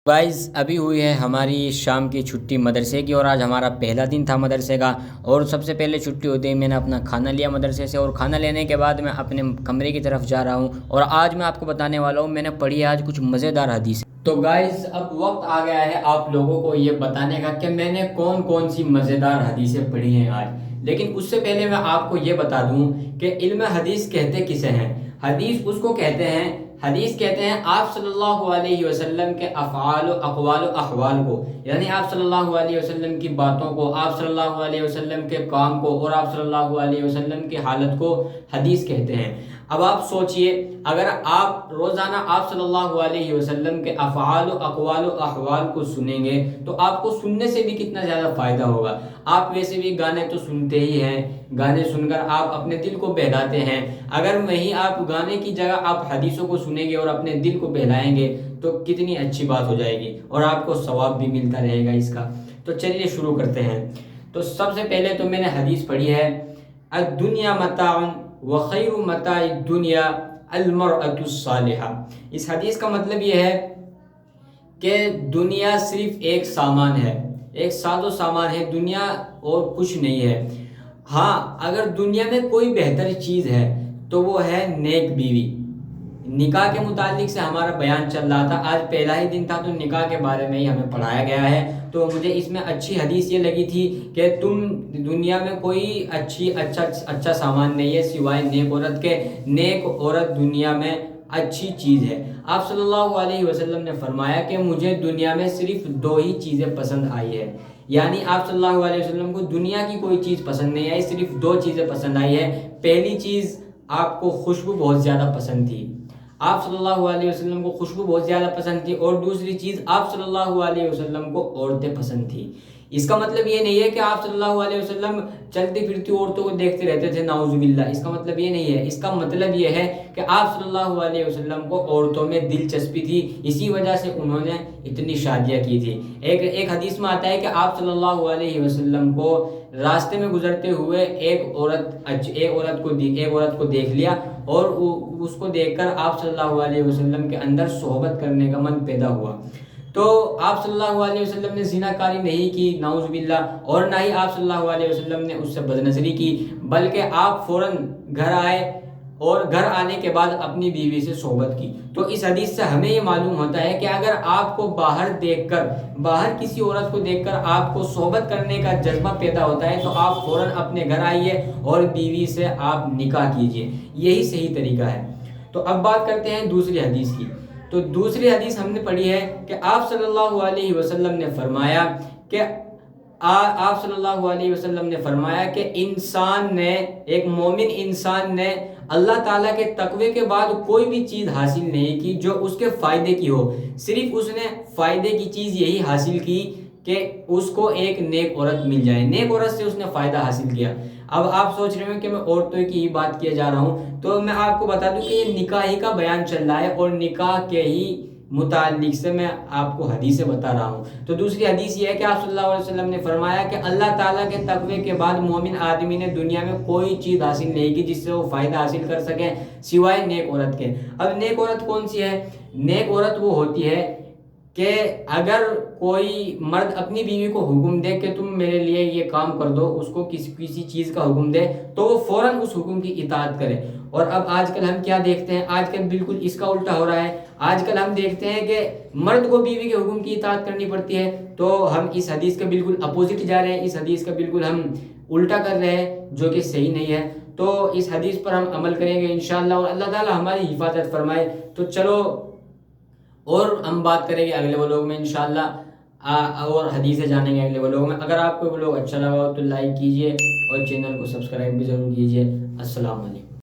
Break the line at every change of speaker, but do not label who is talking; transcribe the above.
Guys ابھی ہوئی ہے ہماری شام کی چھٹی مدرسے کی، اور آج ہمارا پہلا دن تھا مدرسے کا۔ اور سب سے پہلے چھٹی ہوتے ہی میں نے اپنا کھانا لیا مدرسے سے، اور کھانا لینے کے بعد میں اپنے کمرے کی طرف جا رہا ہوں، اور آج میں آپ کو بتانے والا ہوں میں نے پڑھی ہے آج کچھ مزیدار حدیث۔ تو گائز اب وقت آ گیا ہے آپ لوگوں کو یہ بتانے کا کہ میں نے کون کون سی مزیدار حدیثیں پڑھی ہیں آج۔ لیکن اس سے پہلے میں آپ کو یہ بتا دوں کہ علم حدیث کہتے کسے ہیں؟ حدیث اس کو کہتے ہیں، حدیث کہتے ہیں آپ صلی اللہ علیہ وسلم کے افعال و اقوال و احوال کو، یعنی آپ صلی اللہ علیہ وسلم کی باتوں کو، آپ صلی اللہ علیہ وسلم کے کام کو، اور آپ صلی اللہ علیہ وسلم کی حالت کو حدیث کہتے ہیں۔ اب آپ سوچئے، اگر آپ روزانہ آپ صلی اللہ علیہ وسلم کے افعال و اقوال و احوال کو سنیں گے تو آپ کو سننے سے بھی کتنا زیادہ فائدہ ہوگا۔ آپ ویسے بھی گانے تو سنتے ہی ہیں، گانے سن کر آپ اپنے دل کو بہلاتے ہیں، اگر وہیں آپ گانے کی جگہ آپ حدیثوں کو سنیں گے اور اپنے دل کو بہلائیں گے تو کتنی اچھی بات ہو جائے گی، اور آپ کو ثواب بھی ملتا رہے گا اس کا۔ تو چلیے شروع کرتے ہیں۔ تو سب سے پہلے تو میں نے حدیث پڑھی ہے، الدنیا متاع وخیر متاع الدنیا المرأة الصالحہ۔ اس حدیث کا مطلب یہ ہے کہ دنیا صرف ایک سامان ہے، ایک ساز و سامان ہے دنیا، اور کچھ نہیں ہے۔ ہاں اگر دنیا میں کوئی بہتر چیز ہے تو وہ ہے نیک بیوی۔ نکاح کے متعلق سے ہمارا بیان چل رہا تھا، آج پہلا ہی دن تھا تو نکاح کے بارے میں ہی ہمیں پڑھایا گیا ہے۔ تو مجھے اس میں اچھی حدیث یہ لگی تھی کہ تم دنیا میں کوئی اچھا سامان نہیں ہے سوائے نیک عورت کے، نیک عورت دنیا میں اچھی چیز ہے۔ آپ صلی اللہ علیہ وسلم نے فرمایا کہ مجھے دنیا میں صرف دو ہی چیزیں پسند آئی ہے، یعنی آپ صلی اللہ علیہ وسلم کو دنیا کی کوئی چیز پسند نہیں آئی، صرف دو چیزیں پسند آئی ہے۔ پہلی چیز آپ کو خوشبو بہت زیادہ پسند تھی، آپ صلی اللہ علیہ وسلم کو خوشبو بہت زیادہ پسند تھی، اور دوسری چیز آپ صلی اللہ علیہ وسلم کو عورتیں پسند تھی۔ اس کا مطلب یہ نہیں ہے کہ آپ صلی اللہ علیہ وسلم چلتی پھرتی عورتوں کو دیکھتے رہتے تھے، نعوذ باللہ، اس کا مطلب یہ نہیں ہے۔ اس کا مطلب یہ ہے کہ آپ صلی اللہ علیہ وسلم کو عورتوں میں دلچسپی تھی، اسی وجہ سے انہوں نے اتنی شادیاں کی تھی۔ ایک حدیث میں آتا ہے کہ آپ صلی اللہ علیہ وسلم کو راستے میں گزرتے ہوئے ایک عورت کو دیکھ لیا، اور اس کو دیکھ کر آپ صلی اللہ علیہ وسلم کے اندر صحبت کرنے کا من پیدا ہوا۔ تو آپ صلی اللہ علیہ وسلم نے زنا کاری نہیں کی، نعوذ باللہ، اور نہ ہی آپ صلی اللہ علیہ وسلم نے اس سے بدنظری کی، بلکہ آپ فوراً گھر آئے اور گھر آنے کے بعد اپنی بیوی سے صحبت کی۔ تو اس حدیث سے ہمیں یہ معلوم ہوتا ہے کہ اگر آپ کو باہر کسی عورت کو دیکھ کر آپ کو صحبت کرنے کا جذبہ پیدا ہوتا ہے تو آپ فوراً اپنے گھر آئیے اور بیوی سے آپ نکاح کیجئے، یہی صحیح طریقہ ہے۔ تو اب بات کرتے ہیں دوسری حدیث کی۔ تو دوسری حدیث ہم نے پڑھی ہے کہ آپ صلی اللہ علیہ وسلم نے فرمایا کہ ایک مومن انسان نے اللہ تعالیٰ کے تقوی کے بعد کوئی بھی چیز حاصل نہیں کی جو اس کے فائدے کی ہو، صرف اس نے فائدے کی چیز یہی حاصل کی کہ اس کو ایک نیک عورت مل جائے، نیک عورت سے اس نے فائدہ حاصل کیا۔ اب آپ سوچ رہے ہوں کہ میں عورتوں کی ہی بات کیے جا رہا ہوں، تو میں آپ کو بتا دوں کہ یہ نکاح ہی کا بیان چل رہا ہے، اور نکاح کے ہی متعلق سے میں آپ کو حدیثیں بتا رہا ہوں۔ تو دوسری حدیث یہ ہے کہ آپ صلی اللہ علیہ وسلم نے فرمایا کہ اللہ تعالیٰ کے تقوی کے بعد مومن آدمی نے دنیا میں کوئی چیز حاصل نہیں کی جس سے وہ فائدہ حاصل کر سکے سوائے نیک عورت کے۔ اب نیک عورت کون سی ہے؟ نیک عورت وہ ہوتی ہے کہ اگر کوئی مرد اپنی بیوی کو حکم دے کہ تم میرے لیے یہ کام کر دو، اس کو کسی چیز کا حکم دے تو وہ فوراً اس حکم کی اطاعت کرے۔ اور اب آج کل ہم کیا دیکھتے ہیں؟ آج کل بالکل اس کا الٹا ہو رہا ہے۔ آج کل ہم دیکھتے ہیں کہ مرد کو بیوی کے حکم کی اطاعت کرنی پڑتی ہے، تو ہم اس حدیث کے بالکل اپوزٹ جا رہے ہیں، اس حدیث کا بالکل ہم الٹا کر رہے ہیں، جو کہ صحیح نہیں ہے۔ تو اس حدیث پر ہم عمل کریں گے انشاءاللہ، اور اللہ تعالیٰ ہماری حفاظت فرمائے۔ تو چلو، اور ہم بات کریں گے اگلے ولوگ میں انشاءاللہ، اور حدیثیں جانیں گے اگلے ولوگ میں۔ اگر آپ کو ولوگ اچھا لگا ہو تو لائک کیجئے، اور چینل کو سبسکرائب بھی ضرور کیجئے۔ السلام علیکم۔